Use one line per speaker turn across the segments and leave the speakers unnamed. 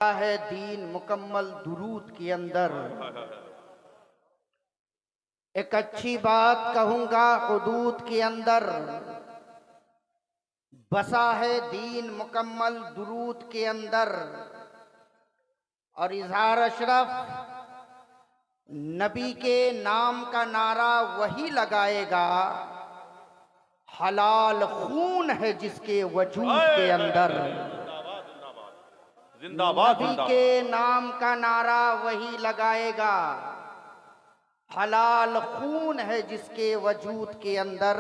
है दीन मुकम्मल दुरूद के अंदर। एक अच्छी बात कहूंगा हुदूद के अंदर, बसा है दीन मुकम्मल दुरूद के अंदर। और इजहार अशरफ नबी के नाम का नारा वही लगाएगा, हलाल खून है जिसके वजूद के अंदर।
जिंदाबाद
नबी के नाम का नारा वही लगाएगा, हलाल खून है जिसके वजूद के अंदर।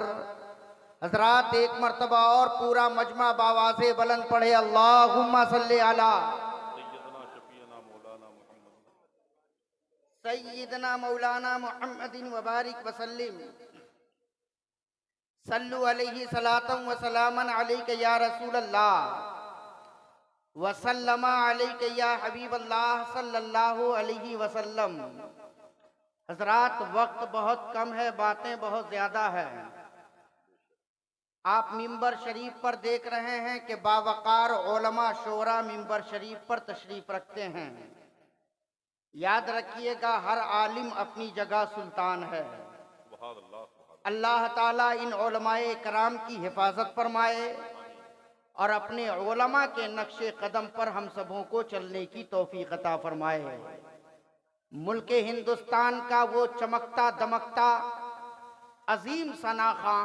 हजरात एक मर्तबा और पूरा मजमा बावाज़े बुलंद पढ़े, अल्लाहुम्मा सल्ली अला सय्यिदना मौलाना मुहम्मदिन व बारिक वसल्लिम। सल्लु अलैहि सलातम व सलामन अलैका या रसूल अल्लाह वसल्लमा अलैका या हबीब अल्लाह सल्लल्लाहु अलैहि वसल्लम। हजरात वक्त बहुत कम है, बातें बहुत ज़्यादा है। आप मिंबर शरीफ पर देख रहे हैं कि बावकार उलमा शोरा मिंबर शरीफ पर तशरीफ रखते हैं। याद रखिएगा, हर आलिम अपनी जगह सुल्तान है। अल्लाह ताला इन उलमाए कराम की हिफाजत फरमाए और अपने उलमा के नक्शे कदम पर हम सबों को चलने की तौफीक अता फरमाए। मुल्क हिंदुस्तान का वो चमकता दमकता अजीम सनाखा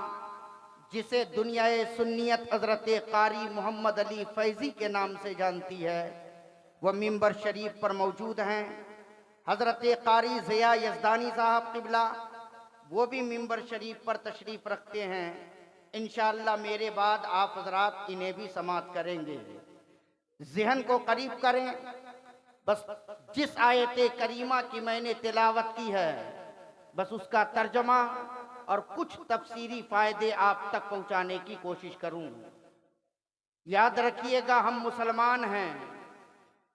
जिसे दुनियाए सुन्नियत हजरत कारी मोहम्मद अली फैज़ी के नाम से जानती है, वह मिंबर शरीफ पर मौजूद हैं। हजरत कारी ज़िया यज़दानी साहब क़िबला वो भी मिंबर शरीफ पर तशरीफ़ रखते हैं। इंशाअल्लाह मेरे बाद आप हजरात इन्हें भी समात करेंगे। ज़हन को करीब करें, बस जिस आयत करीमा की मैंने तिलावत की है बस उसका तर्जमा और कुछ तफसीरी फ़ायदे आप तक पहुंचाने की कोशिश करूं। याद रखिएगा, हम मुसलमान हैं,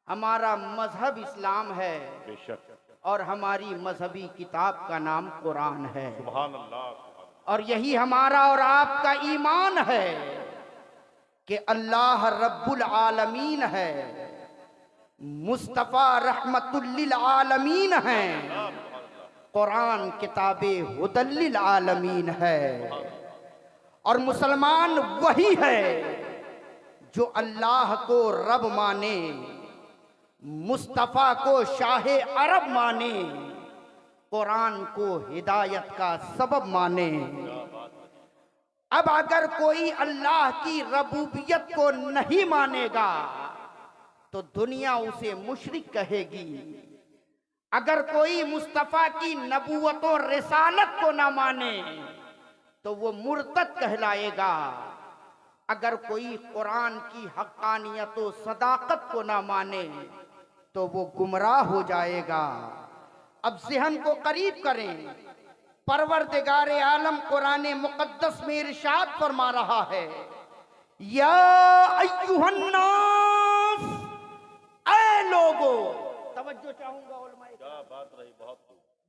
हमारा मजहब इस्लाम है और हमारी मजहबी किताब का नाम कुरान है।
सुभान अल्लाह।
और यही हमारा और आपका ईमान है कि अल्लाह रब्बुल आलमीन है, मुस्तफ़ा रहमतुल लिल आलमीन है, कुरान किताबे हुदल लिल आलमीन है। और मुसलमान वही है जो अल्लाह को रब माने, मुस्तफ़ा को शाहे अरब माने, कुरान को हिदायत का सबब माने। अब अगर कोई अल्लाह की रबूबियत को नहीं मानेगा तो दुनिया उसे मुशरिक कहेगी। अगर कोई मुस्तफ़ा की नबूवत और रिसालत को ना माने तो वो मुर्तद कहलाएगा। अगर कोई कुरान की हक़ानियत और सदाकत को ना माने तो वो गुमराह हो जाएगा। अब ज़हन को करीब करें, परवरदिगार आलम कुरान मुक़द्दस में इरशाद फरमा रहा है, या अय्युहन्नास, ऐ लोगो। तवज्जो चाहूंगा उलमाए,
क्या बात रही, बहुत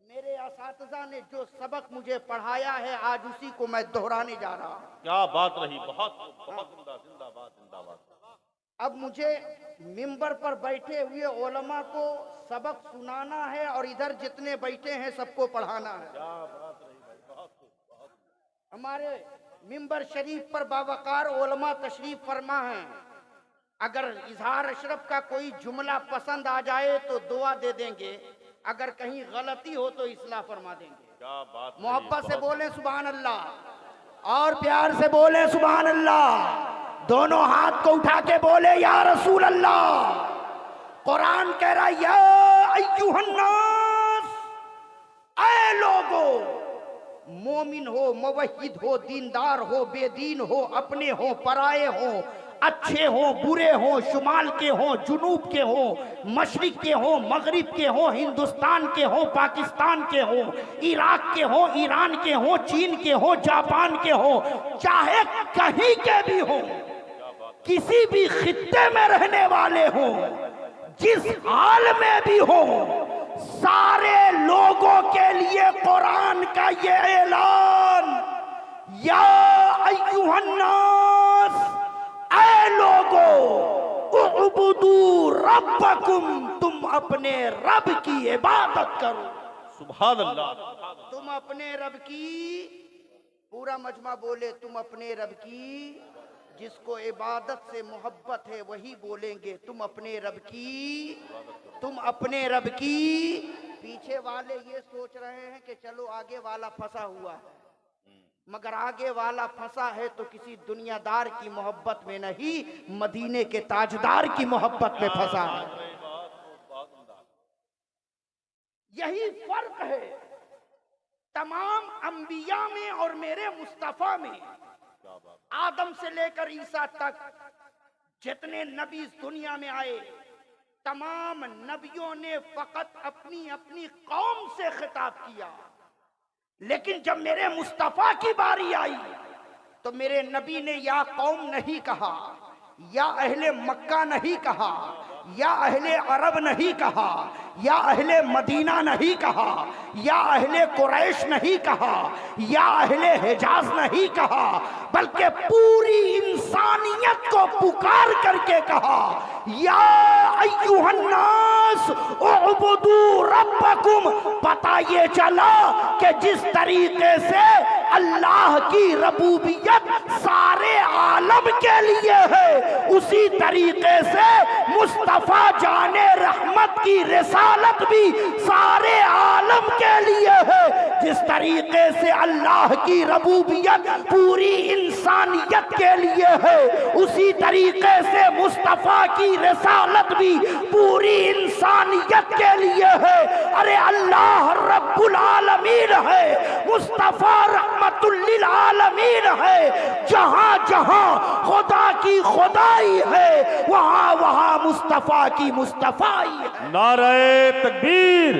मेरे असातिज़ा ने जो सबक मुझे पढ़ाया है आज उसी को मैं दोहराने जा रहा हूँ।
क्या बात रही, बहुत बहुत जिंदाबाद जिंदाबाद।
अब मुझे मिंबर पर बैठे हुए उलमा को सबक सुनाना है और इधर जितने बैठे हैं सबको पढ़ाना है।
क्या बात रही भाई, बहुत।
हमारे मिंबर शरीफ पर बावकार उलमा तशरीफ फरमा है। अगर इजहार अशरफ का कोई जुमला पसंद आ जाए तो दुआ दे देंगे, अगर कहीं गलती हो तो इस्लाह फरमा देंगे।
क्या बात।
मोहब्बत से बोले सुभान अल्लाह और प्यार से बोले सुभान अल्लाह। दोनों हाथ को उठा के बोले या रसूल अल्लाह। कुरान कह रहा है, या अय्युहन्नास, ऐ लोगो। मोमिन हो, मुवहिद हो, दीनदार हो, बेदीन हो, अपने हो, पराए हो, अच्छे हो, बुरे हो, शुमाल के हो, जुनूब के हो, मशरिक के हो, मगरिब के हो, हिंदुस्तान के हो, पाकिस्तान के हो, इराक के हो, ईरान के हो, चीन के हो, जापान के हो, चाहे कहीं के भी हो, किसी भी खित्ते में रहने वाले हो, जिस हाल में भी हो, सारे लोगों के लिए कुरान का ये ऐलान, या अय्युहन्नास, ऐ लोगो,
उअबुदू रब्बकुम, तुम अपने रब की इबादत करो।
सुभान अल्लाह।
तुम अपने रब की, पूरा मजमा बोले, तुम अपने रब की, जिसको इबादत से मोहब्बत है वही बोलेंगे तुम अपने रब की, तुम अपने रब की। पीछे वाले ये सोच रहे हैं कि चलो आगे वाला फंसा हुआ है, मगर आगे वाला फंसा है तो किसी दुनियादार की मोहब्बत में नहीं, मदीने के ताजदार की मोहब्बत में फंसा है। यही फर्क है तमाम अंबिया में और मेरे मुस्तफा में। आदम से लेकर ईसा तक जितने नबी इस दुनिया में आए, तमाम नबियों ने फकत अपनी अपनी कौम से खिताब किया, लेकिन जब मेरे मुस्तफा की बारी आई तो मेरे नबी ने या कौम नहीं कहा, या अहले मक्का नहीं कहा, या अहले अरब नहीं कहा, या अहले मदीना नहीं कहा, या अहले कुरैश नहीं कहा, या अहले हिजाज नहीं कहा, बल्कि पूरी इंसानियत को पुकार करके कहा, या अय्युहन्नास उअबुदू रब्बकुम। पता ये चला कि जिस तरीके से अल्लाह की रबूबियत सारे आलम के लिए है, उसी तरीके से मुस्तफा जाने रहमत की रिसालत भी सारे आलम के लिए है। जिस तरीके से अल्लाह की रबूबियत पूरी इंसानियत के लिए है, उसी तरीके से मुस्तफा की रिसालत भी पूरी इंसानियत के लिए है। अरे अल्लाह रब्बुल आलमीन है, मुस्तफा रहमतुल लिल आलमीन है। जहां जहां खुदा की खुदाई है, वहां वहां मुस्तफा की मुस्तफाई है।
नाराए तकबीर,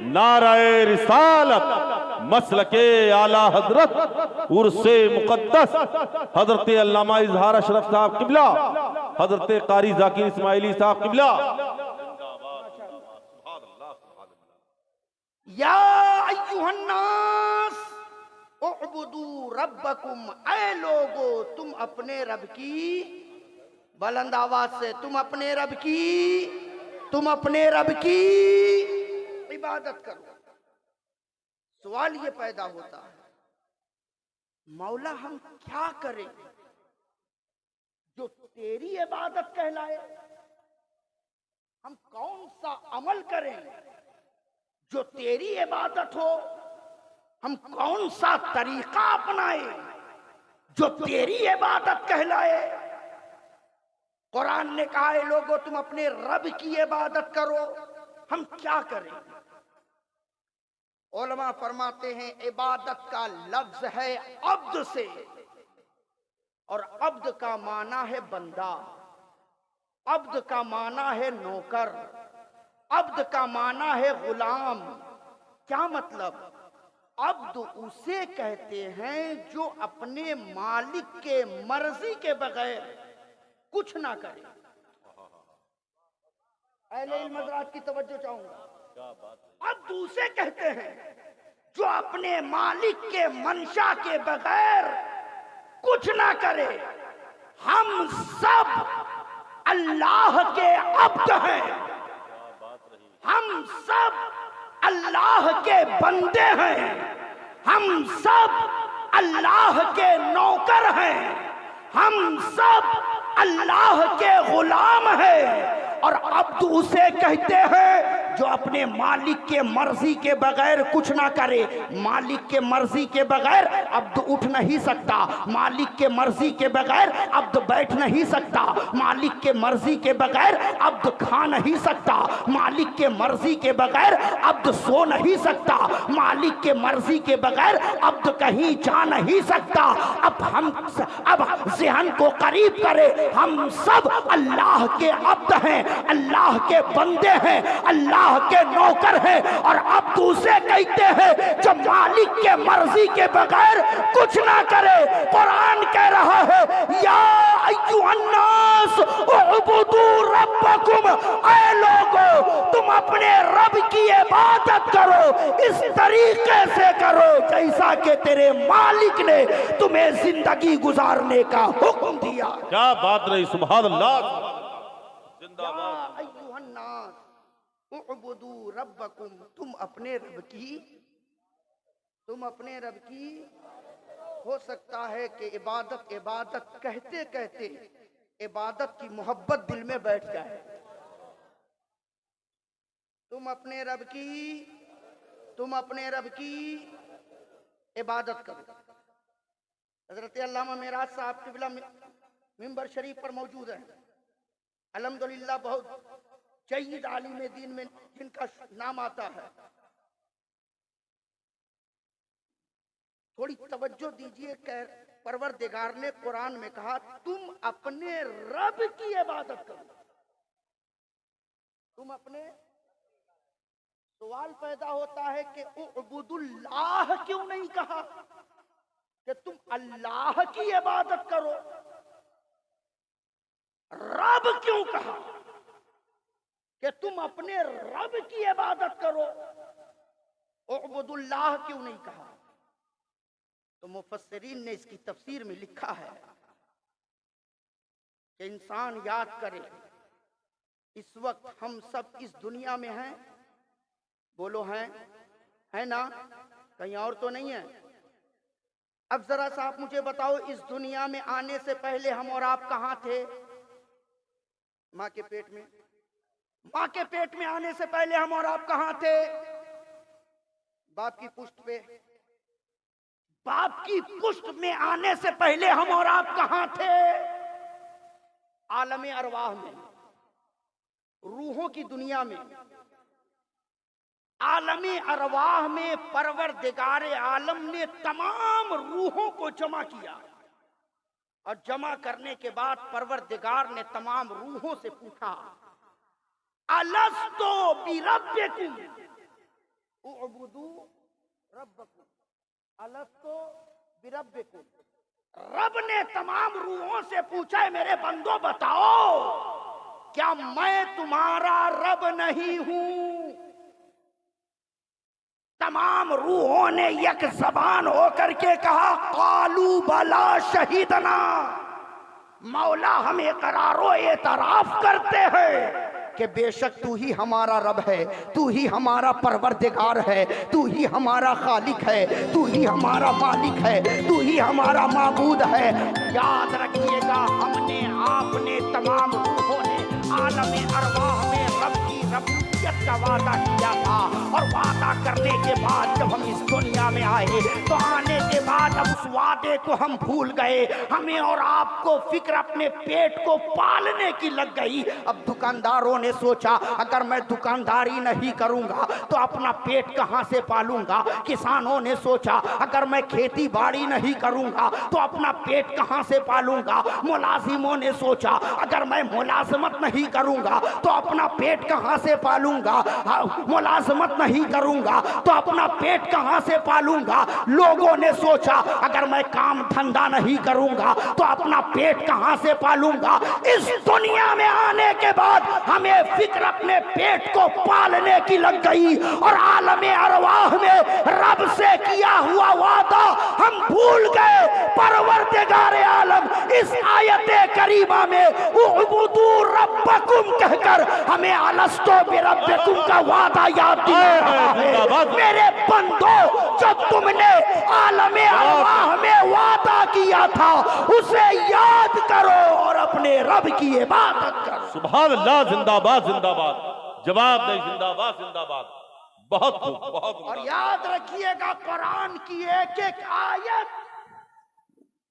नाराए रिसालत, मसलके आला हजरत उर्से मुकद्दस हजरत अल्लामा इजहार अशरफ साहब किबला, हजरत कारी जाकिर इस्माइली साहब किबला।
या अय्युहन्नास उअबुदू रब्बकुम, ऐ लोगो तुम अपने रब की, बुलंद आवाज से, तुम अपने रब की, तुम अपने रब की इबादत करो। सवाल ये पैदा होता है, मौला हम क्या करें जो तेरी इबादत कहलाए? हम कौन सा अमल करें जो तेरी इबादत हो? हम कौन सा तरीका अपनाए जो तेरी इबादत कहलाए? कुरान ने कहा है लोगों तुम अपने रब की इबादत करो। हम क्या करें? उलमा फरमाते हैं इबादत का लफ्ज है अब्द से, और अब्द का माना है बंदा, अब्द का माना है नौकर, अब्द का माना है गुलाम। क्या मतलब? अब्द उसे कहते हैं जो अपने मालिक के मर्जी के बगैर कुछ ना करे। अहले इल्म हज़रात की तवज्जो चाहूंगा। अब्द उसे कहते हैं जो अपने मालिक के मंशा के बगैर कुछ ना करे। हम सब अल्लाह के अब्द हैं, हम सब अल्लाह के बंदे हैं, हम सब अल्लाह के नौकर हैं, हम सब अल्लाह के गुलाम हैं। और अब्द उसे कहते हैं जो अपने मालिक के मर्जी के बगैर कुछ ना करे। मालिक के मर्जी के बगैर अब्द उठ नहीं सकता, मालिक के मर्जी के बगैर अब्द बैठ नहीं सकता, मालिक के मर्जी के बगैर अब्द खा नहीं सकता, मालिक के मर्जी के बगैर अब्द सो नहीं सकता, मालिक के मर्जी के बगैर अब्द कहीं जा नहीं सकता। अब ज़हन को करीब करे, हम सब अल्लाह के अब्द हैं, अल्लाह के बंदे हैं, अल्लाह के नौकर हैं। और अब्द उसे कहते हैं जो मालिक के मर्जी के बगैर कुछ ना करे। कुरान कह रहा है या अय्युहन्नास उअबुदू रब्बकुम, ऐ लोगों तुम अपने रब की इबादत करो, इस तरीके से करो जैसा कि तेरे मालिक ने तुम्हें जिंदगी गुजारने का हुक्म दिया।
क्या बात रही, सुभान अल्लाह। जिंदाबाद।
अय्युहन्नास उअबुदू रब्बकुम, तुम अपने रब की हो सकता है कि इबादत कहते कहते इबादत की मोहब्बत दिल में बैठ जाए। तुम अपने रब की इबादत करो। हजरत अल्लामा मेराज साहब क़िबला मिंबर शरीफ पर मौजूद है। अल्हम्दुलिल्लाह बहुत जय्यद आलिम दीन में जिनका नाम आता है। थोड़ी तवज्जो दीजिए। परवरदिगार ने कुरान में कहा तुम अपने रब की इबादत करो। तुम अपने, सवाल पैदा होता है कि उअबुदुल्लाह क्यों नहीं कहा कि तुम अल्लाह की इबादत करो? रब क्यों कहा कि तुम अपने रब की इबादत करो? उअबुदुल्लाह क्यों नहीं कहा? तो मुफस्सिरीन ने इसकी तफसीर में लिखा है कि इंसान याद करे, इस वक्त हम सब इस दुनिया में हैं। बोलो है ना? कहीं और तो नहीं है। अब जरा सा आप मुझे बताओ, इस दुनिया में आने से पहले हम और आप कहां थे? माँ के पेट में। माँ के पेट में आने से पहले हम और आप कहां थे? बाप की पुष्ट पे। बाप की पुष्ट में आने से पहले हम और आप कहां थे? आलमे अरवाह में, रूहों की दुनिया में। आलमे अरवाह में परवरदिगारे आलम ने तमाम रूहों को जमा किया और जमा करने के बाद परवरदिगार ने तमाम रूहों से पूछा, अलस्तो बिरब्बिकुम उअबुदू रब्बकुम, अलस्तो बिरब्बिकुम। रब ने तमाम रूहों से पूछा है, मेरे बंदो बताओ, क्या मैं तुम्हारा रब नहीं हूं? तमाम रूहों ने एक जबान होकर के कहा, कालू बला शहीदना, मौला हम इकरारो एतराफ करते हैं कि बेशक तू ही हमारा रब है, तू ही हमारा परवरदिगार है, तू ही हमारा खालिक है, तू ही हमारा मालिक है, तू ही हमारा माबूद है। याद रखिएगा, हमने आपने तमाम रूहों ने आलमे अरवाह में रब की रब्बियत का वादा किया था। और वादा करने के बाद जब हम इस दुनिया में आए तो आने के बाद अब उस वादे को हम भूल गए। हमें और आपको फिक्र अपने पेट को पालने की लग गई। अब दुकानदारों ने सोचा, अगर मैं दुकानदारी नहीं करूंगा तो अपना पेट कहां से पालूंगा। किसानों ने सोचा, अगर मैं खेती बाड़ी नहीं करूंगा तो अपना पेट कहां से पालूंगा। मुलाजिमों ने सोचा, अगर मैं मुलाजमत नहीं करूंगा तो अपना पेट कहां से पालूंगा। मुलाजमत नहीं करूंगा तो अपना पेट कहां से पालूंगा। लोगों ने सोचा, अगर मैं काम धंधा नहीं करूंगा तो अपना पेट कहां से पालूंगा। इस दुनिया में आने के बाद हमें फिक्र अपने पेट को पालने की लग गई और आलमे अरवाह में रब से किया हुआ वादा हम भूल गए। परवरदिगारे आलम इस आयते करीमा में उअबुदू रब्बकुम कहकर हमें अलस्तो बिरब्बिकुम का वादा याद दिला रहा है। मेरे बंदो, जब तुमने आलमे अरवाह में वादा किया था उसे याद करो और अपने रब की इबादत करो।
सुभान अल्लाह, जिंदाबाद जिंदाबाद। जवाब नहीं, जिंदाबाद जिंदाबाद। बहुत खूब, बहुत।
और याद रखिएगा, कुरान की एक एक आयत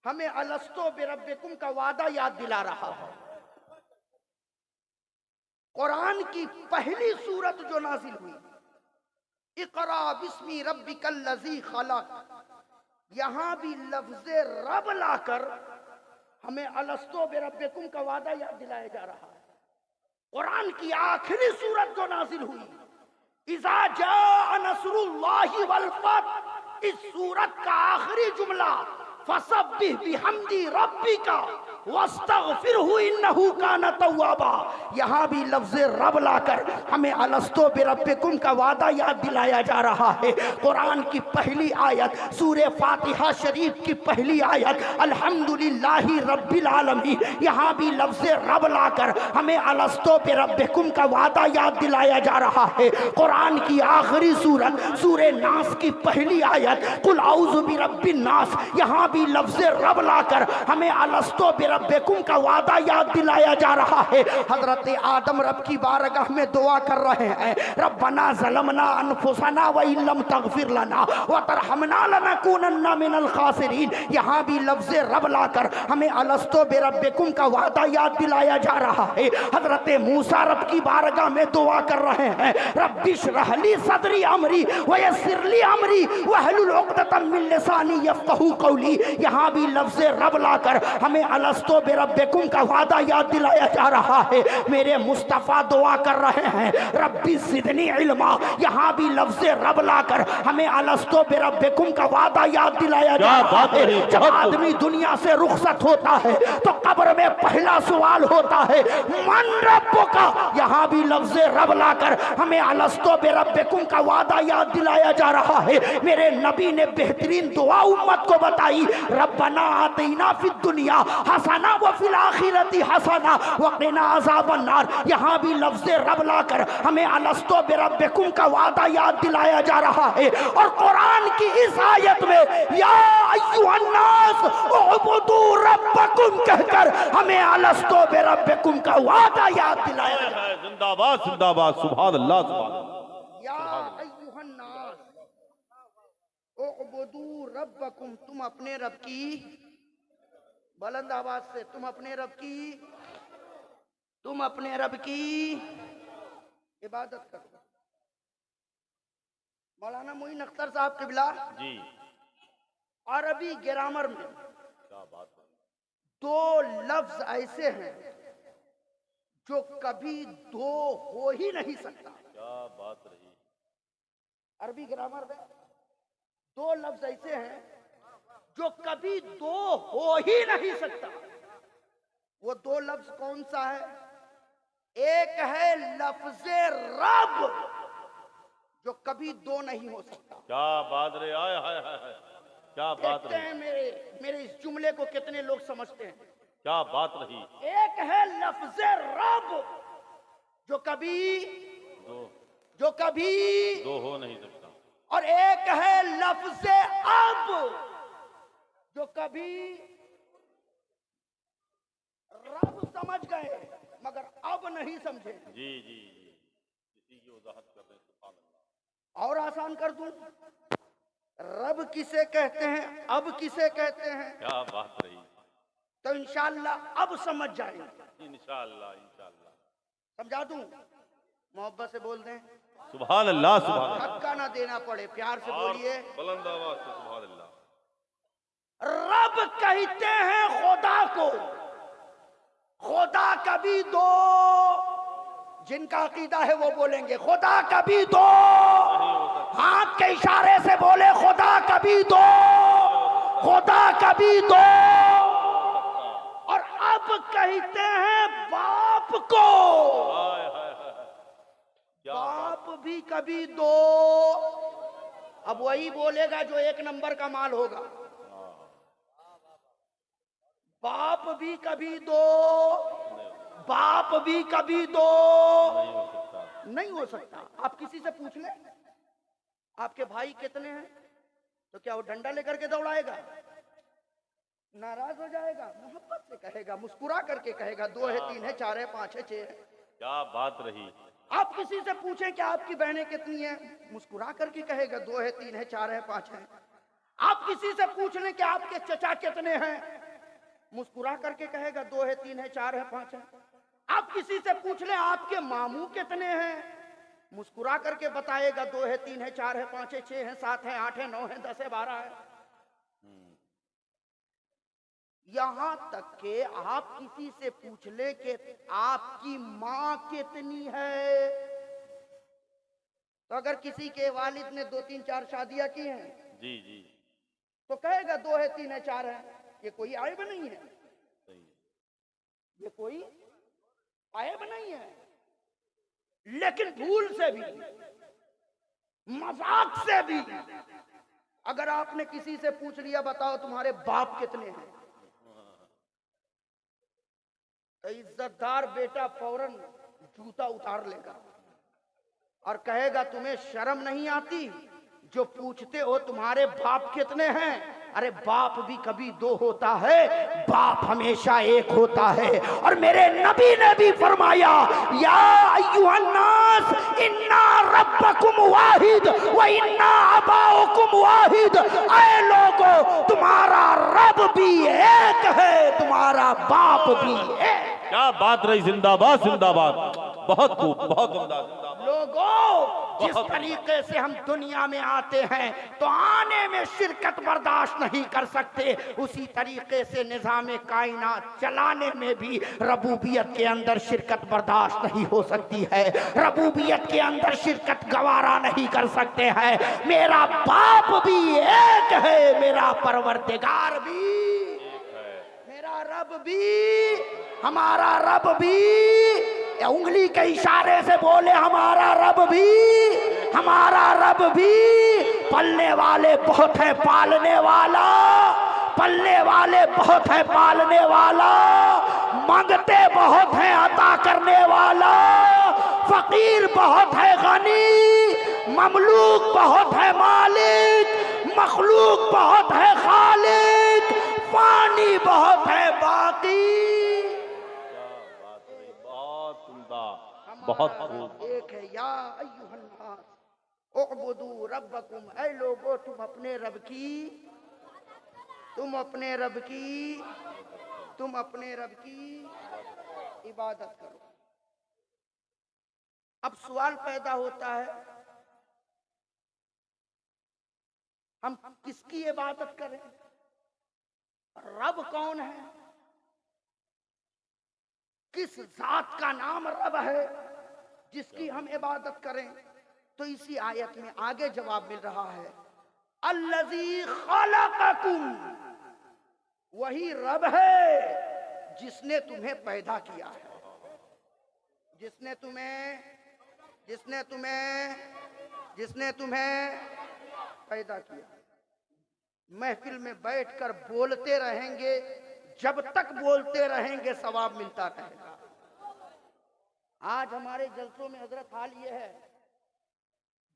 हमें अलस्तो बिरब्बिकुम का वादा याद दिला रहा है। कुरान की पहली सूरत जो नाजिल हुई, इकरा बिस्मी रब्बिकल लज़ी खलक, यहां भी लफ्ज़े रब लाकर हमें अलस्तो बिरब्बिकुम का वादा याद दिलाया जा रहा है। कुरान की आखिरी सूरत जो नाजिल हुई, इज़ा जाअ नस्रुल्लाहि वल फथ, इस सूरत का आखिरी जुमला फसब्बिह बिहम्दी रब्बिका वस्तगफिरहु इन्नहु कान तव्वाबा। यहाँ भी लफ्ज़ रब लाकर हमें अलस्तो बिरब्बिकुम का वादा याद दिलाया जा रहा है। कुरान की पहली आयत सूरे फातिहा शरीफ की पहली आयत अल्हम्दुलिल्लाहि रब्बिल आलमीन, यहाँ भी लफ्ज़ रब लाकर हमें अलस्तो बिरब्बिकुम का वादा याद दिलाया जा रहा है। कुरान की आखिरी सूरत सूरे नास की पहली आयत कुल औज़ु बिरब्बिन नास, यहाँ भी लफ्ज़ रब लाकर हमें अलस्तो बिरब्बिकुम का वादा याद दिलाया जा रहा है। हजरत आदम रब की बारगाह में दुआ कर रहे हैं, रब्बना ज़लमना अनफुसना व इल्लम तगफिर लना व तरहमना लनकूनन्ना मिनल खासिरीन। यहाँ भी लफ्ज़ रब लाकर हमें अलस्तो बिरब्बिकुम का वादा याद दिलाया जा रहा है। हजरत मूसा रब की बारगाह में दुआ कर रहे हैं, रब्बिश्रह ली सदरी अमरी व यस्सिर ली अमरी वहलुल उक़दतम मिन लिसानी यफ़क़हू क़ौली। यहाँ भी लफ्ज़ रब लाकर हमें अलस्तो बिरब्बिकुम का वादा याद दिलाया जा रहा है। मेरे मुस्तफ़ा दुआ कर रहे हैं, रब्बी ज़िदनी इल्मा। यहाँ भी लफ्ज़ रब लाकर हमें अलस्तो बिरब्बिकुम का वादा याद दिलाया जा रहा है। जब आदमी दुनिया से रुखसत होता है तो कब्र में पहला सवाल होता है, मन रब्बुका। यहाँ भी लफ्ज़ रब लाकर हमें अलस्तो बिरब्बिकुम का वादा याद दिलाया जा रहा है। मेरे नबी ने बेहतरीन दुआ उम्मत को बताई, रब्बना आतीना फिद दुनिया हसना व फिल आखिरती हसना व क़िना अज़ाबन नार। यहाँ भी लफ्ज़ रब लाकर हमें अलस्तो बिरब्बिकुम का वादा याद दिलाया जा रहा है। और कुरान की इस आयत में या अय्युहन्नास उअबुदू रब्बकुम कहकर हमें अलस्तो बिरब्बिकुम का वादा याद दिलाया जा रहा है।
जिंदाबाद जिंदाबाद, सुभान अल्लाह सुभान अल्लाह।
या अय्युहन्नास उअबुदू रब्बकुम, तुम अपने रब की, बुलंद आवाज से, तुम अपने रब की इबादत करो। मौलाना मोइन अख्तर साहब क़िबला
जी,
अरबी ग्रामर में
क्या बात है।
दो लफ्ज ऐसे हैं जो कभी दो हो ही नहीं सकता।
क्या बात रही।
अरबी ग्रामर में दो लफ्ज ऐसे हैं जो कभी दो हो ही नहीं सकता। वो दो लफ्ज कौन सा है? एक है लफ्ज रब जो कभी दो नहीं हो सकता।
क्या बात रही, आय हाय हाय, क्या बात
देखते
रही,
हैं मेरे इस जुमले को कितने लोग समझते हैं।
क्या बात रही।
एक है लफ्ज रब जो कभी
दो हो नहीं सकता,
और एक है लफ्ज अब जो कभी, रब समझ गए मगर अब नहीं समझे।
जी जी जी, इसी की वजाहत कर रहे हैं। सुभान अल्लाह।
और आसान कर दूं, रब किसे कहते हैं, अब किसे कहते हैं,
क्या बात रही।
तो इंशाअल्लाह अब समझ जाएंगे।
इंशाअल्लाह इंशाअल्लाह।
समझा दूं, मोहब्बत से बोल दें,
सुभान अल्लाह सुभान अल्लाह।
धक्का ना देना पड़े, प्यार से बोलिए।
बुलंद आवाज से सुभान अल्लाह।
रब कहते हैं खुदा को, खुदा कभी दो, जिनका अकीदा है वो बोलेंगे खुदा कभी दो, हाथ के इशारे से बोले खुदा कभी दो, खुदा कभी दो। और अब कहते हैं बाप को, बाप भी कभी दो। अब वही बोलेगा जो एक नंबर का माल होगा। बाप भी कभी दो, बाप भी कभी दो, नहीं हो सकता। आप किसी से पूछ ले, आपके भाई कितने हैं, तो क्या वो डंडा लेकर के दौड़ाएगा? नाराज हो जाएगा? मोहब्बत से कहेगा, मुस्कुरा करके कहेगा, 2 है, 3 है, 4 है, 5 है, 6 है।
क्या बात रही।
आप किसी से पूछें कि आपकी बहनें कितनी हैं, मुस्कुरा करके कहेगा 2 है, 3 है, 4 है, 5 है। आप किसी से पूछ लें कि आपके चचा कितने हैं, मुस्कुरा करके कहेगा 2 है, 3 है, 4 है, 5 है। आप किसी से पूछ लें आपके मामू कितने हैं, मुस्कुरा करके बताएगा 2 है, 3 है, 4 है, 5 है, 6 है, 7 है, 8 है, 9 है, 10 है, 12 है। यहां तक के आप किसी से पूछ ले कि आपकी मां कितनी है, तो अगर किसी के वालिद ने 2, 3, 4 शादियां की हैं,
जी जी,
तो कहेगा 2 है, 3 है, 4 है। ये कोई आयब नहीं है।
ये कोई ऐब नहीं है, लेकिन भूल से भी, मजाक से भी अगर आपने किसी से पूछ लिया बताओ तुम्हारे बाप कितने हैं, तो इज्जतदार बेटा फौरन जूता उतार लेगा और कहेगा तुम्हें शर्म नहीं आती जो पूछते हो तुम्हारे बाप कितने हैं। अरे बाप भी कभी दो होता है, बाप हमेशा एक होता है। और मेरे नबी ने भी फरमाया या अय्युहन्नास इन्ना रब्बकुम वाहिद व इन्ना अबाउकुम वाहिद। ऐ लोगो तुम्हारा रब भी एक है, तुम्हारा बाप भी एक।
क्या बात रही, जिंदाबाद जिंदाबाद, बहुत खूब, बहुत उम्दा,
लोगों जिस तरीके से हम दुनिया में आते हैं तो आने में शिरकत बर्दाश्त नहीं कर सकते, उसी तरीके से निज़ाम कायनात चलाने में भी रबूबियत के अंदर शिरकत बर्दाश्त नहीं हो सकती है, रबूबियत के अंदर शिरकत गवारा नहीं कर सकते हैं। मेरा बाप भी एक है, मेरा परवरदिगार भी, मेरा रब भी, हमारा रब भी। उंगली के इशारे से बोले हमारा रब भी, हमारा रब भी। पलने वाले बहुत है पालने वाला, पलने वाले बहुत है पालने वाला, मांगते बहुत है अता करने वाला, फकीर बहुत है गनी, ममलूक बहुत है मालिक, मखलूक बहुत है खालिक, पानी बहुत है बाकी।
बहुत खूब।
एक है या अय्युहन्नास उअबुदू रब्बकुम। ऐ लोगो तुम अपने रब की, तुम अपने रब की, तुम अपने रब की इबादत करो। अब सवाल पैदा होता है हम किसकी इबादत करें, रब कौन है, किस जात का नाम रब है जिसकी हम इबादत करें। तो इसी आयत में आगे जवाब मिल रहा है अल्लज़ी खलक़कुम, वही रब है जिसने तुम्हें पैदा किया है, जिसने तुम्हें पैदा किया। महफिल में बैठकर बोलते रहेंगे, जब तक बोलते रहेंगे सवाब मिलता रहेगा। आज हमारे जलसों में हजरत हाल ये है,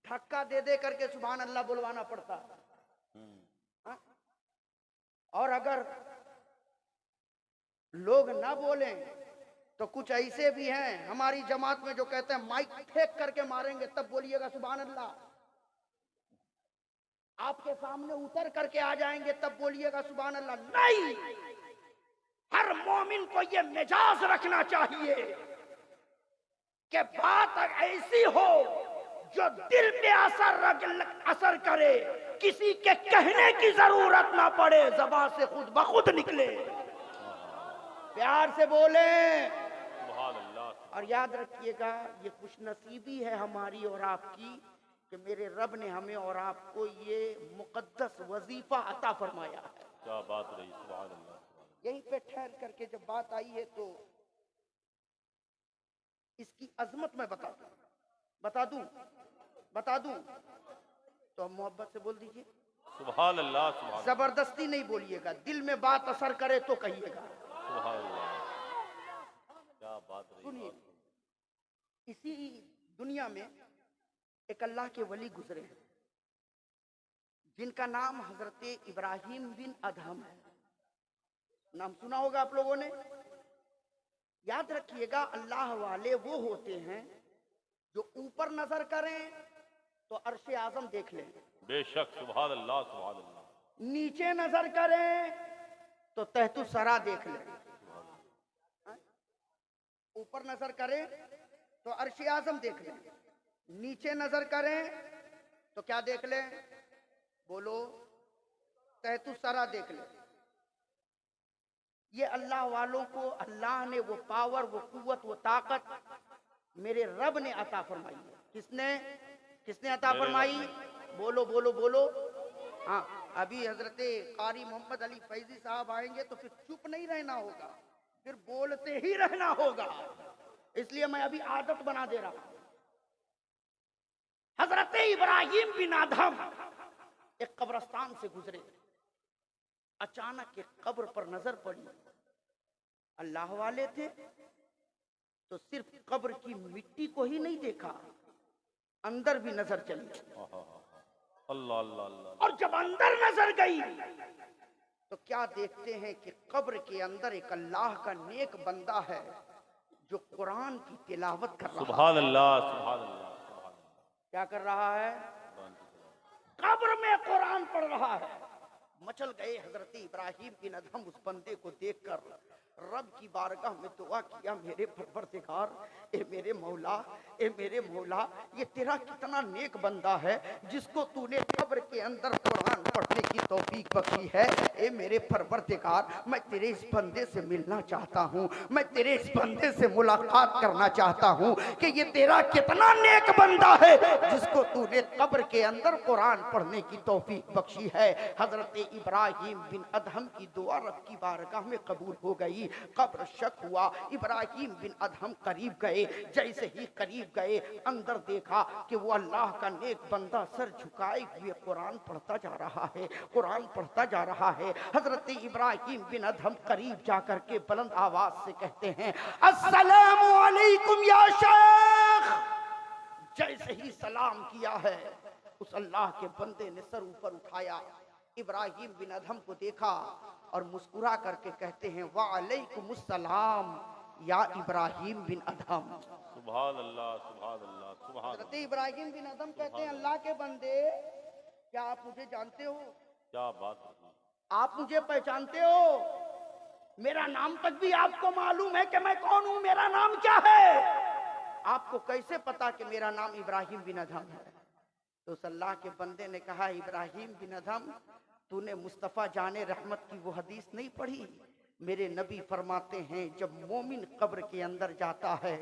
धक्का दे दे करके सुभान अल्लाह बुलवाना पड़ता है। और अगर लोग ना बोलें तो कुछ ऐसे भी हैं हमारी जमात में जो कहते हैं माइक फेंक करके मारेंगे तब बोलिएगा सुभान अल्लाह, आपके सामने उतर करके आ जाएंगे तब बोलिएगा सुभान अल्लाह। नहीं, हर मोमिन को ये मिजाज रखना चाहिए कि बात ऐसी हो जो दिल पे असर करे, किसी के कहने की जरूरत ना पड़े, ज़बान से खुद ब खुद निकले, प्यार से बोले। और याद रखिएगा ये खुशनसीबी है हमारी और आपकी कि मेरे रब ने हमें और आपको ये मुकद्दस वजीफा अता फरमाया है।
क्या बात रही, सुभान अल्लाह।
यहीं पे ठहर करके जब बात आई है तो इसकी अजमत मैं बता दूं तो मोहब्बत से बोल दीजिए
सुभान अल्लाह, सुभान।
जबरदस्ती नहीं बोलिएगा, दिल में बात असर करे तो कहिएगा
सुभान अल्लाह। क्या बात रही।
सुनिए, इसी दुनिया में एक अल्लाह के वली गुजरे हैं जिनका नाम हजरत इब्राहिम बिन अदहम है। नाम सुना होगा आप लोगों ने। याद रखिएगा अल्लाह वाले वो होते हैं जो ऊपर नजर करें तो अर्श आजम देख लें,
बेशक, सुभान अल्लाह, सुभान अल्लाह।
नीचे नजर करें तो तहतु सरा देख लें, ऊपर नजर करें तो अर्श आजम देख लें, नीचे नजर करें तो क्या देख लें, बोलो, तहतु सरा देख लें। ये अल्लाह वालों को अल्लाह ने वो पावर, वो कुव्वत, वो ताकत मेरे रब ने अता फरमाई है। किसने अता फरमाई? बोलो बोलो बोलो। हाँ, अभी हजरत कारी मोहम्मद अली फैजी साहब आएंगे तो फिर चुप नहीं रहना होगा, फिर बोलते ही रहना होगा। इसलिए मैं अभी आदत बना दे रहा हूं। हजरत इब्राहिम बिन अदहम एक कब्रिस्तान से गुजरे, अचानक एक कब्र पर नजर पड़ी। अल्लाह वाले थे तो सिर्फ कब्र की मिट्टी को ही नहीं देखा, अंदर भी नजर चली।
अल्लाह अल्लाह अल्लाह।
और जब अंदर नजर गई तो क्या देखते हैं कि कब्र के अंदर एक अल्लाह का नेक बंदा है जो कुरान की तिलावत कर रहा है।
सुभान अल्लाह सुभान अल्लाह।
क्या कर रहा है? कब्र में कुरान पढ़ रहा है। मचल गए हजरत इब्राहिम बिन अदहम उस बंदे को देखकर रब की बारगाह में दुआ किया, मेरे परवरदिगार, ए मेरे मौला, ए मेरे मौला, ये तेरा कितना नेक बंदा है जिसको तूने कब्र के अंदर कुरान पढ़ने की तौफीक बख्शी है। ए मेरे परवरदिगार, मैं तेरे इस बंदे से मिलना चाहता हूँ, मैं तेरे इस बंदे से मुलाकात करना चाहता हूँ कि ये तेरा कितना नेक बंदा है जिसको तूने कब्र के अंदर कुरान पढ़ने की तौफीक बख्शी है। हजरत इब्राहिम बिन अदहम की दुआ रब की बारगाह में कबूल हो गई। कब्र शक हुआ, इब्राहिम बिन अदहम करीब गए। जैसे ही करीब गए अंदर देखा कि वो अल्लाह का नेक बंदा सर झुकाए हुए कुरान पढ़ता जा रहा है, कुरान पढ़ता जा रहा है। हजरत इब्राहिम बिन अदहम करीब जाकर के बुलंद आवाज से कहते हैं, अस्सलामु अलैकुम या शेख। जैसे ही सलाम किया है उस अल्लाह के बंदे ने सर ऊपर उठाया, इब्राहिम बिन अदहम को देखा और मुस्कुरा करके कहते हैं, वालेकुमुस्सलाम या इब्राहिम बिन अदहम।
सुभान अल्लाह सुभान अल्लाह सुभान।
हज़रत इब्राहिम बिन अदहम कहते हैं, अल्लाह के बंदे, क्या आप मुझे जानते हो?
क्या बात है,
आप मुझे पहचानते हो? मेरा नाम तक भी आपको मालूम है कि मैं कौन हूं, मेरा नाम क्या है? आपको कैसे पता कि मेरा नाम इब्राहिम बिन अदहम है? तो उस अल्लाह के बंदे ने कहा, इब्राहिम बिन अदहम, तूने मुस्तफ़ा जाने रहमत की वो हदीस नहीं पढ़ी? मेरे नबी फरमाते हैं जब मोमिन कब्र के अंदर जाता है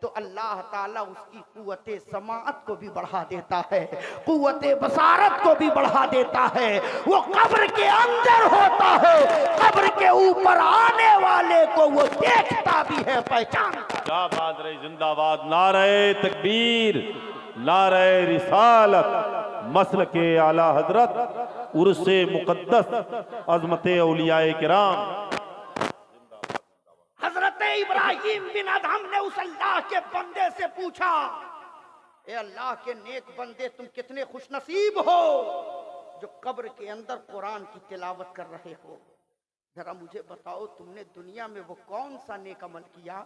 तो अल्लाह ताला उसकी कुव्वते समाअत को भी बढ़ा देता है, कुव्वते बसारत को भी बढ़ा देता है। वो कब्र के अंदर होता है, कब्र के ऊपर आने वाले को वो देखता भी है, पहचानता।
क्या बात रही, जिंदाबाद, नारे तकबीर, नारे रिसालत, मसल के आला हजरत, उर्से मुकद्दस, अजमते औलियाए किराम।
हजरत इब्राहिम बिन अदहम ने उस अल्लाह के बंदे से पूछा, ए अल्लाह के नेक बंदे, तुम कितने खुशनसीब हो जो कब्र के अंदर कुरान की तिलावत कर रहे हो। जरा मुझे बताओ, तुमने दुनिया में वो कौन सा नेक अमल किया,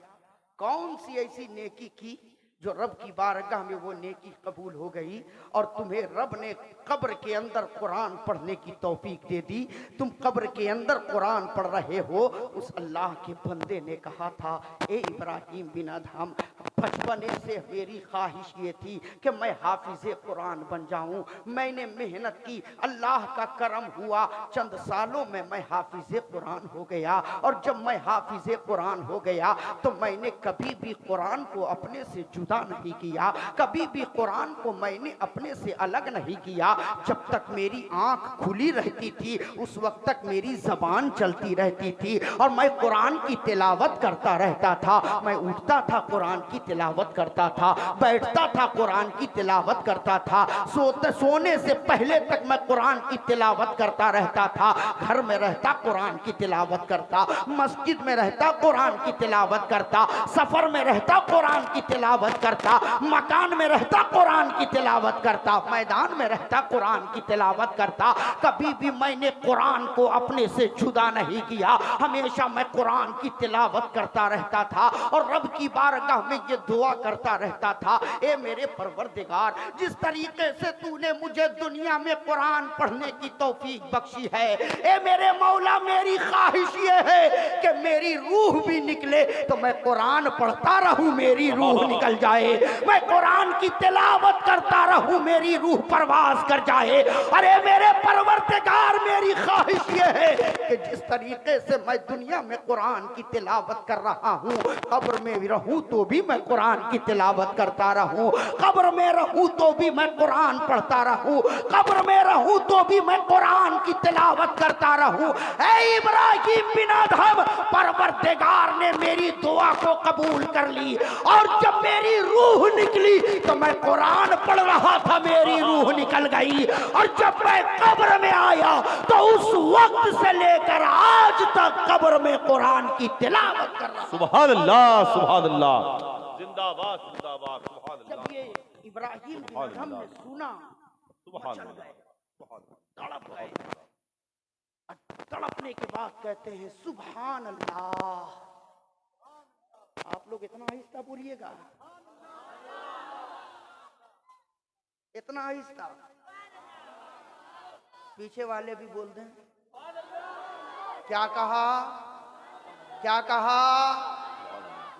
कौन सी ऐसी नेकी की जो रब की बारगाह में वो नेकी कबूल हो गई और तुम्हें रब ने कब्र के अंदर कुरान पढ़ने की तौफीक दे दी। तुम कब्र के अंदर कुरान पढ़ रहे हो। उस अल्लाह के बंदे ने कहा था, ए इब्राहिम बिन अदहम, बचपने से मेरी ख्वाहिश ये थी कि मैं हाफिज़े कुरान बन जाऊं। मैंने मेहनत की, अल्लाह का करम हुआ, चंद सालों में मैं हाफिज़े कुरान हो गया। और जब मैं हाफिज़े कुरान हो गया तो मैंने कभी भी कुरान को अपने से जुदा नहीं किया, कभी भी कुरान को मैंने अपने से अलग नहीं किया। जब तक मेरी आंख खुली रहती थी उस वक्त तक मेरी जबान चलती रहती थी और मैं कुरान की तिलावत करता रहता था। मैं उठता था कुरान की तिलावत करता था, बैठता था कुरान की तिलावत करता था, सोने से पहले तक मैं कुरान की तिलावत करता रहता था। घर में रहता कुरान की तिलावत करता, मस्जिद में रहता कुरान की तिलावत करता, सफर में रहता कुरान की तिलावत करता, मकान में रहता कुरान की तिलावत करता, मैदान में रहता कुरान की तिलावत करता। कभी भी मैंने कुरान को अपने से जुदा नहीं किया, हमेशा मैं कुरान की तिलावत करता रहता था और रब की बारगाह में ये दुआ करता रहता था, ए मेरे परवरदिगार, जिस तरीके से तूने मुझे दुनिया में कुरान पढ़ने की तौफीक बख्शी है, ए मेरे मौला, मेरी ख्वाहिश ये है कि मेरी रूह भी निकले तो मैं कुरान पढ़ता रहूं, मेरी रूह निकल जाए, मैं कुरान की तिलावत करता रहूं मेरी रूह परवाज कर जाए। अरे मेरे परवरदिगार, मेरी ख्वाहिश ये है कि जिस तरीके से मैं दुनिया में कुरान की तिलावत कर रहा हूँ, कब्र में भी रहूं तो भी मैं कुरान की तिलावत करता रहूं, कब्र में रहूं तो भी मैं कुरान पढ़ता रहूं, कब्र में रहूं तो भी मैं कुरान की तिलावत करता रहूं। ऐ इब्राहिम बिन अदहम, परवरदिगार ने मेरी दुआ को कबूल कर ली, और जब मेरी रूह निकली तो मैं कुरान पढ़ रहा था, मेरी रूह निकल गई। और जब मैं कब्र में आया तो उस वक्त से लेकर आज तक कब्र में कुरान की तिलावत कर रहा हूं।
सुभान अल्लाह, सुभान अल्लाह, जिंदाबाद जिंदाबाद, सुभान अल्लाह।
जब ये इब्राहिम बिन अदहम ने सुना,
सुभान
मचल गए,
अल्लाह,
तड़प गए। तड़पने के बाद कहते हैं सुभान अल्लाह। आप लोग इतना आहिस्ता बोलिएगा, इतना आहिस्ता। पीछे वाले भी बोल दें। क्या कहा, क्या कहा?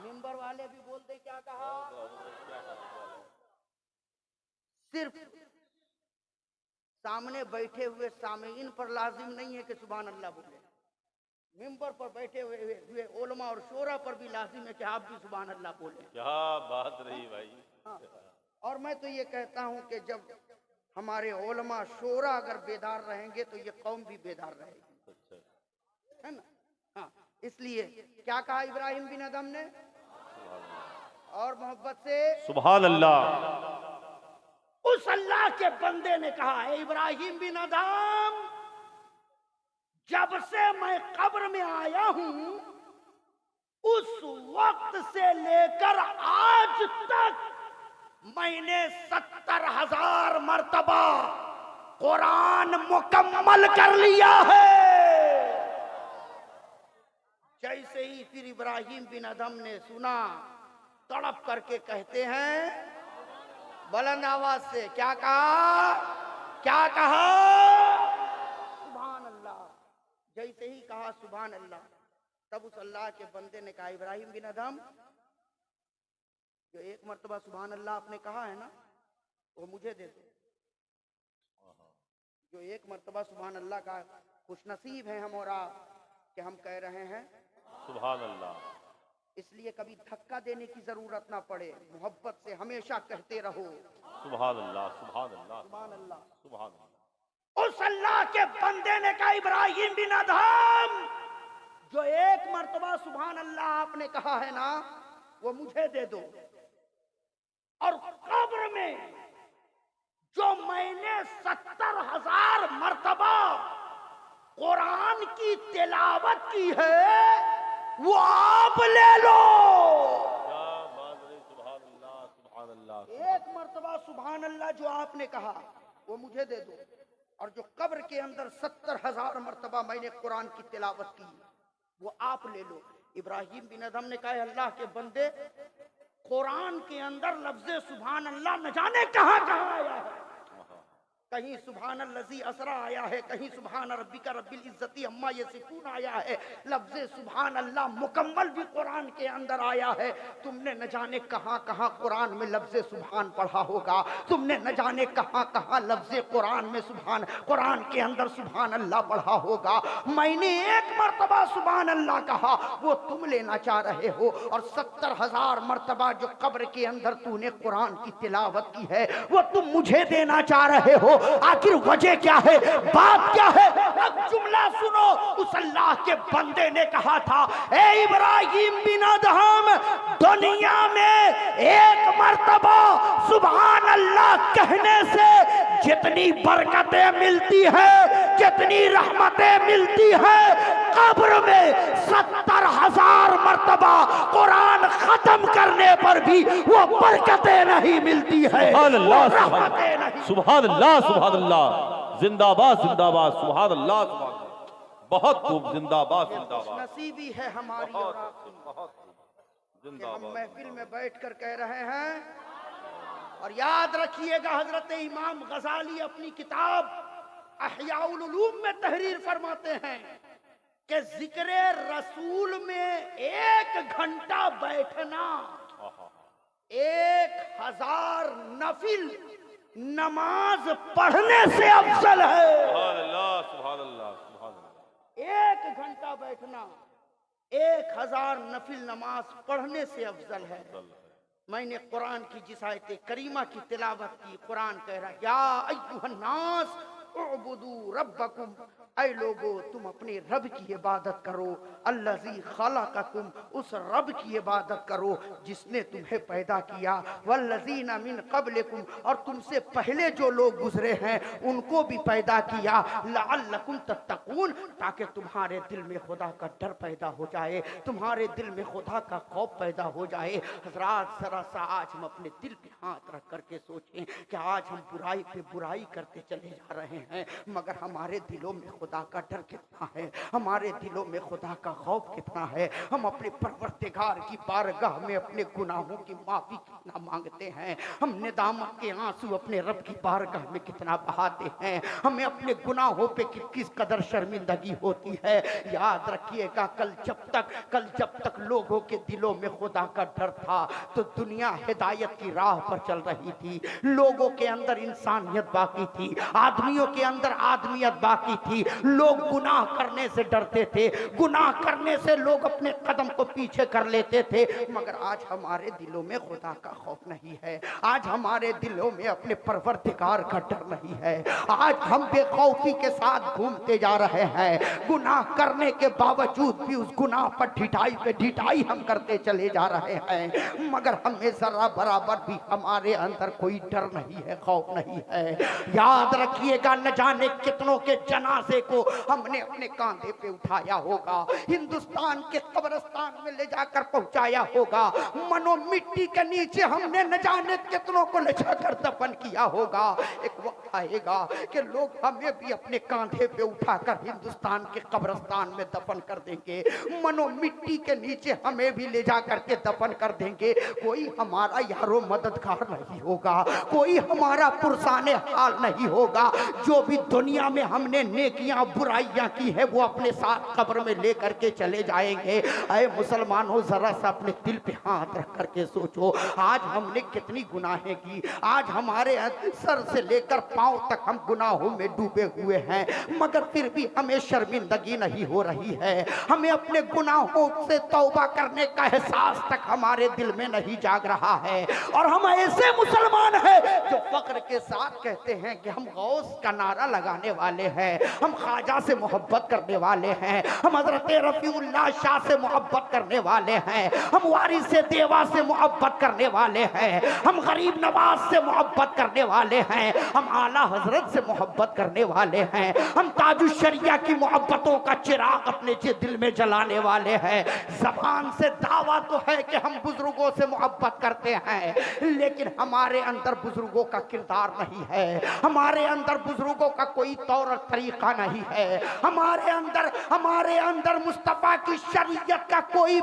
मिंबर वाले भी बोल दें क्या कहा। सिर्फ सामने बैठे हुए सामीन पर लाजिम नहीं है कि सुभान अल्लाह बोले, मिंबर पर बैठे हुए उलमा और शोरा पर भी लाजिम है कि आप भी सुभान अल्लाह बोले।
क्या बात रही भाई।
हाँ। और मैं तो ये कहता हूं कि जब हमारे उलमा शोरा अगर बेदार रहेंगे तो ये कौम भी बेदार रहेगी, है ना। हाँ, इसलिए क्या कहा इब्राहिम बिन अदहम ने, और मोहब्बत से
सुभान अल्लाह।
उस अल्लाह के बंदे ने कहा, है इब्राहिम बिन अदहम, जब से मैं कब्र में आया हूं उस वक्त से लेकर आज तक मैंने 70,000 मर्तबा कुरान मुकम्मल कर लिया है। जैसे ही फिर इब्राहिम बिन अदहम ने सुना, तड़प करके कहते हैं बुलंद आवाज से, क्या कहा, क्या कहा? सुभान अल्लाह। जैसे ही कहा सुभान अल्लाह, तब उस अल्लाह के बंदे ने कहा, इब्राहिम बिन अदहम, जो एक मर्तबा सुभान अल्लाह आपने कहा है ना, वो मुझे दे दो। जो एक मर्तबा सुभान अल्लाह का खुशनसीब है हम और आप कि हम कह रहे हैं
सुभान अल्लाह।
इसलिए कभी धक्का देने की जरूरत ना पड़े, मोहब्बत से हमेशा कहते रहो
सुभान अल्लाह, सुभान अल्लाह,
सुभान अल्लाह,
सुभान अल्लाह।
उस अल्लाह के बंदे ने कहा, इब्राहिम बिन अदहम, जो एक मर्तबा सुभान अल्लाह आपने कहा है ना, वो मुझे दे दो। और कब्र में जो मैंने 70,000 मर्तबा कुरान की तिलावत की है, वो आप ले लो।
सुभान अल्लाह, सुभान अल्लाह।
एक मर्तबा सुभान अल्लाह जो आपने कहा वो मुझे दे दो, और जो कब्र के अंदर 70,000 मर्तबा मैंने कुरान की तिलावत की वो आप ले लो। इब्राहिम बिन अदहम ने कहा, अल्लाह के बंदे, कुरान के अंदर लफ्ज़े सुभान अल्लाह न जाने कहां कहां आया है। कहीं सुभान अल्लज़ी असरा आया है, कहीं सुभान रब्बिका रब्बिल इज्जती अम्मा यसिफून आया है। लफ्ज़े सुभान अल्लाह मुकम्मल भी कुरान के अंदर आया है। तुमने न जाने कहां कहां कुरान में लफ्ज़े सुभान पढ़ा होगा, तुमने न जाने कहां कहां लफ्ज़े कुरान में सुभान, कुरान के अंदर सुभान अल्लाह पढ़ा होगा। मैंने एक मर्तबा सुभान अल्लाह कहा, वो तुम लेना चाह रहे हो, और 70,000 मर्तबा जो कब्र के अंदर तूने कुरान की तिलावत की है वो तुम मुझे देना चाह रहे हो। आखिर वजह क्या है, बात क्या है? अब जुमला सुनो। उस अल्लाह के बंदे ने कहा था, ए इब्राहिम बिन अदहम, दुनिया में एक मर्तबा सुभान अल्लाह कहने से जितनी बरकतें मिलती है, जितनी रहमतें मिलती है, कब्र में 70,000 मर्तबा कुरान खत्म करने पर भी वो बरकतें नहीं मिलती है, वो रहमतें नहीं।
सुभान अल्लाह, सुभान अल्लाह, जिंदाबाद जिंदाबाद, सुभान अल्लाह, सुभान अल्लाह। बहुत खूब, जिंदाबाद जिंदाबाद।
नसीबी है हमारी और आपकी कि हम महफिल में बैठकर कह रहे हैं। और याद रखिएगा, हजरत इमाम गजाली अपनी किताब अहयाउल उलूम में तहरीर फरमाते हैं कि जिक्र रसूल में 1 घंटा बैठना 1000 नफिल नमाज पढ़ने से अफजल है।
सुभान अल्लाह, सुभान अल्लाह, सुभान अल्लाह।
1 घंटा बैठना 1000 नफिल नमाज पढ़ने से अफजल है। मैंने कुरान की जिस आयत करीमा की तिलावत की, कुरान कह रहा या अय्युहन्नास उअबुदू रब्बकुम, ऐ लोगो तुम अपने रब की इबादत करो, अल्लज़ी खलक़कुम, उस रब की इबादत करो जिसने तुम्हें पैदा किया, वल्लज़ीना मिन क़ब्लिकुम, और तुमसे पहले जो लोग गुजरे हैं उनको भी पैदा किया, लअल्लकुम तत्तक़ून, ताकि तुम्हारे दिल में खुदा का डर पैदा हो जाए, तुम्हारे दिल में खुदा का खौफ पैदा हो जाए। हज़रात ज़रा सा आज हम अपने दिल पे हाथ रख करके सोचें कि आज हम बुराई पे बुराई करते चले जा रहे हैं, मगर हमारे दिलों में खुदा का डर कितना है, हमारे दिलों में खुदा का खौफ कितना है। हम अपने परवरदिगार की बारगाह में अपने गुनाहों की माफी कितना मांगते हैं, हम निदामत के आंसू अपने रब की बारगाह में कितना बहाते हैं, हमें अपने गुनाहों पे किस कदर शर्मिंदगी होती है। याद रखिएगा कल जब तक लोगों के दिलों में खुदा का डर था तो दुनिया हिदायत की राह पर चल रही थी, लोगों के अंदर इंसानियत बाकी थी, आदमियों के अंदर आदमियत बाकी थी, लोग गुनाह करने से डरते थे, गुनाह करने से लोग अपने कदम को पीछे कर लेते थे। मगर आज हमारे दिलों में खुदा का खौफ नहीं है, आज हमारे दिलों में अपने परवरदिगार का डर नहीं है। आज हम बेखौफी के साथ घूमते जा रहे हैं, गुनाह करने के बावजूद भी उस गुनाह पर ढिठाई पे ढिठाई हम करते चले जा रहे हैं, मगर हमें जरा बराबर भी हमारे अंदर कोई डर नहीं है, खौफ नहीं है। याद रखिएगा न जाने कितनों के जनाजे को हमने अपने कांधे पे उठाया होगा, हिंदुस्तान के कब्रिस्तान में ले जाकर पहुंचाया होगा, मनो मिट्टी के नीचे हमने न जाने कितनों को ले जाकर दफन किया होगा। एक वक्त आएगा कि लोग हमें भी अपने कांधे पे उठाकर हिंदुस्तान के कब्रिस्तान में दफन कर देंगे, मनो मिट्टी के नीचे हमें भी ले जाकर के दफन कर देंगे। कोई हमारा यारो मददगार नहीं होगा, कोई हमारा पुरसाने हाल नहीं होगा। जो भी दुनिया में हमने नेकियां बुराइयां की है वो अपने साथ कब्र में लेकर के चले जाएंगे। अरे मुसलमानों जरा सा अपने दिल पे हाथ रख करके सोचो, आज हमने कितनी गुनाहें की, आज हमारे सर से लेकर पांव तक हम गुनाहों में डूबे हुए हैं, मगर फिर भी हमें शर्मिंदगी नहीं हो रही है, हमें अपने गुनाहों से तौबा करने का एहसास तक हमारे दिल में नहीं जाग रहा है। और हम ऐसे मुसलमान हैं जो फक्र के साथ कहते हैं कि हम गौस का नारा लगाने वाले हैं, हम ख्वाजा से मोहब्बत करने वाले हैं, हम हजरत रफीउल्लाह शाह से मोहब्बत करने वाले हैं, हम वारिस देवा से मोहब्बत करने वाले हैं, हम गरीब नवाज से मोहब्बत करने वाले हैं, हम आला हजरत से मोहब्बत करने वाले हैं, हम ताजुश शरिया की मोहब्बतों का चिराग अपने दिल में जलाने वाले हैं। जबान से दावा तो है कि हम बुजुर्गों से मोहब्बत करते हैं, लेकिन हमारे अंदर बुजुर्गों का किरदार नहीं है, हमारे अंदर बुजुर्गों का कोई तौर और तरीका नहीं है, हमारे अंदर मुस्तफा की शरीयत का कोई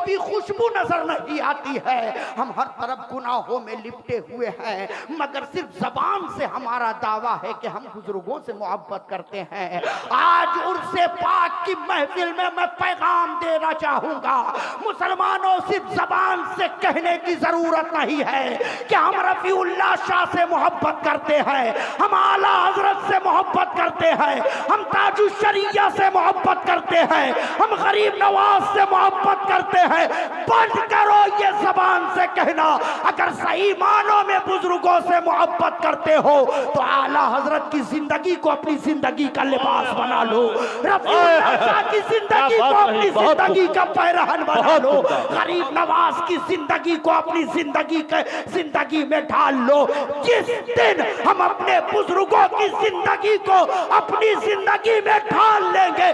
भी खुशबू नजर नहीं आती है। हम हर तरफ गुनाहों में लिपटे हुए हैं, मगर सिर्फ जबान से हमारा दावा है कि हम बुजुर्गों से मोहब्बत करते हैं। आज उर्से पाक की महफिल में मैं पैगाम देना चाहूंगा, मुसलमानों सिर्फ जबान से कहने की जरूरत नहीं है कि हम रफीउल्लाह शाह से मोहब्बत करते हैं, हम आला हजरत से मोहब्बत करते हैं, हम ताजुश शरिया से मोहब्बत करते हैं, हम गरीब नवाज से मोहब्बत करते हैं। बंद करो ये जबान से कहना, अगर सही मानों में बुजुर्गों से मोहब्बत करते हो तो आला हजरत की जिंदगी को अपनी जिंदगी का लिबास बना लो, रफीउल्लाह शाह की जिंदगी को अपनी जिंदगी का पैरहन बना लो, गरीब नवाज की जिंदगी को अपनी जिंदगी में ढाल लो। जिस दिन हम अपने बुजुर्गों की जिंदगी को अपनी जिंदगी में ढाल लेंगे,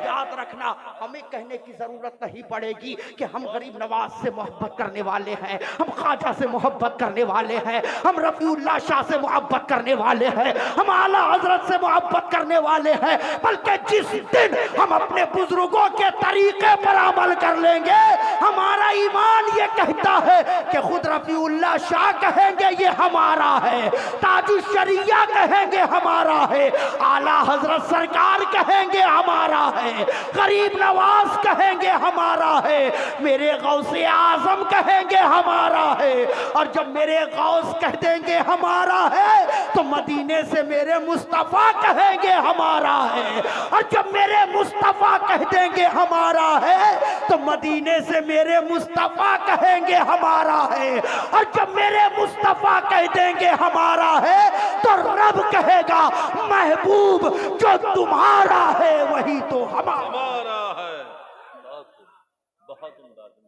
याद रखना हमें कहने की जरूरत नहीं पड़ेगी कि हम गरीब नवाज से मोहब्बत करने वाले हैं, हम ख्वाजा से मोहब्बत करने वाले हैं, हम रफीउल्लाह शाह से मोहब्बत करने वाले हैं, हम आला हजरत से मोहब्बत करने वाले हैं। बल्कि जिस दिन हम अपने बुजुर्गों के तरीके पर अमल कर लेंगे, हमारा ईमान ये कहता है कि खुद रफीउल्लाह शाह कहेंगे ये हमारा है, ताजुश शरिया कहेंगे हमारा है, आला हजरत सरकार कहेंगे हमारा है, गरीब नवाज कहेंगे हमारा है, मेरे गौसे आजम कहेंगे हमारा है। और जब मेरे गौस कह देंगे हमारा है तो मदीने से मेरे मुस्तफा कहेंगे हमारा है। और जब मेरे मुस्तफा कह देंगे हमारा है तो मदीने से मेरे मुस्तफा कहेंगे हमारा है। और जब मेरे मुस्तफा कह देंगे हमारा है तो रब कहेगा महबूब जो तुम्हारा है वही तो हमारा
है।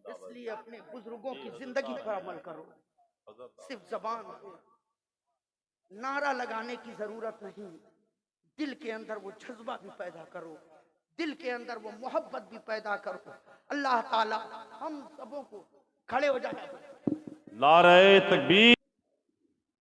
इसलिए अपने बुजुर्गों की जिंदगी पर अमल करो, सिर्फ जबान पे नारा लगाने की जरूरत नहीं, दिल के अंदर वो जज्बा भी पैदा करो, दिल के अंदर वो मोहब्बत भी पैदा करो। अल्लाह ताला हम सबों को खड़े हो जाए।
नारे तकबीर।